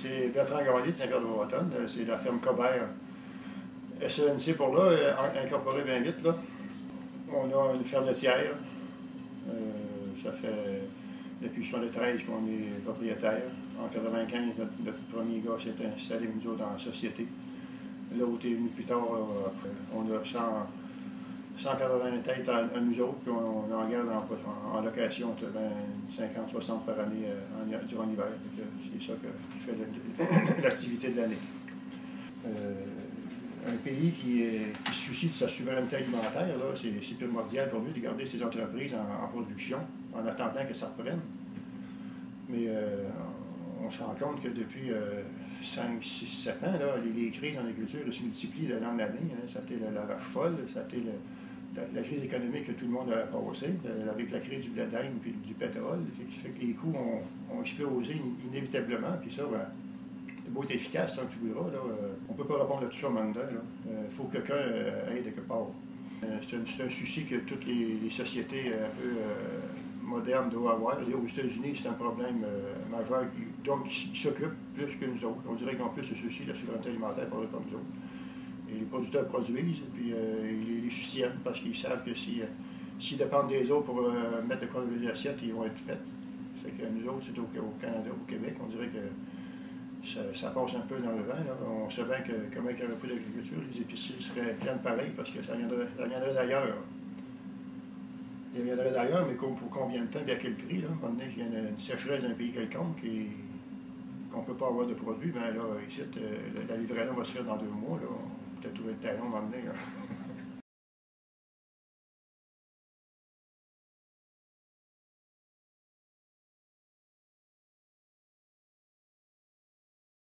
C'est Bertrand Gagné de Saint-Pierre-de-Bretonne. C'est la ferme Cobert. SENC pour là, incorporé bien vite. Là. On a une ferme laitière. Ça fait depuis 1973 qu'on est propriétaire. En 1995, notre premier gars s'est installé avec nous autres dans la société. L'autre est venu plus tard. Là, après. On a 180 têtes à nous autres, puis on en garde en location 50-60 par année durant l'hiver. C'est ça qui fait l'activité de l'année. Un pays qui se soucie de sa souveraineté alimentaire, c'est primordial pour lui de garder ses entreprises en production en attendant que ça reprenne. Mais on se rend compte que depuis 5, 6, 7 ans, là, les crises en agriculture se multiplient de l'an en année. Hein. Ça a été la vache folle, ça a été la crise économique que tout le monde a passée, avec la crise du blé d'Inde et du pétrole, qui fait que les coûts ont explosé inévitablement. Puis ça, c'est beau être efficace, tant que tu voudras. On ne peut pas répondre à tout ça en même temps. Il faut que quelqu'un aide quelque part. C'est un souci que toutes les sociétés un peu modernes doivent avoir. Et aux États-Unis, c'est un problème majeur. Donc, ils s'occupent plus que nous autres. On dirait qu'ils ont plus ce souci de la souveraineté alimentaire par rapport à nous autres. Et les producteurs produisent, puis ils les soutiennent parce qu'ils savent que s'ils dépendent des autres pour mettre de quoi dans les assiettes, ils vont être faits. C'est que nous autres, c'est au Canada, au Québec, on dirait que ça passe un peu dans le vent. Là. On sait bien que comment il n'y aurait plus d'agriculture, les épiceries seraient pleines pareil parce que ça viendrait d'ailleurs. Il viendrait d'ailleurs, mais pour combien de temps et à quel prix? Là? À un moment donné, il y a une sécheresse d'un pays quelconque qu'on ne peut pas avoir de produits, bien là, ici, la livraison va se faire dans 2 mois. Là. On peut peut-être trouver le talon à un moment donné.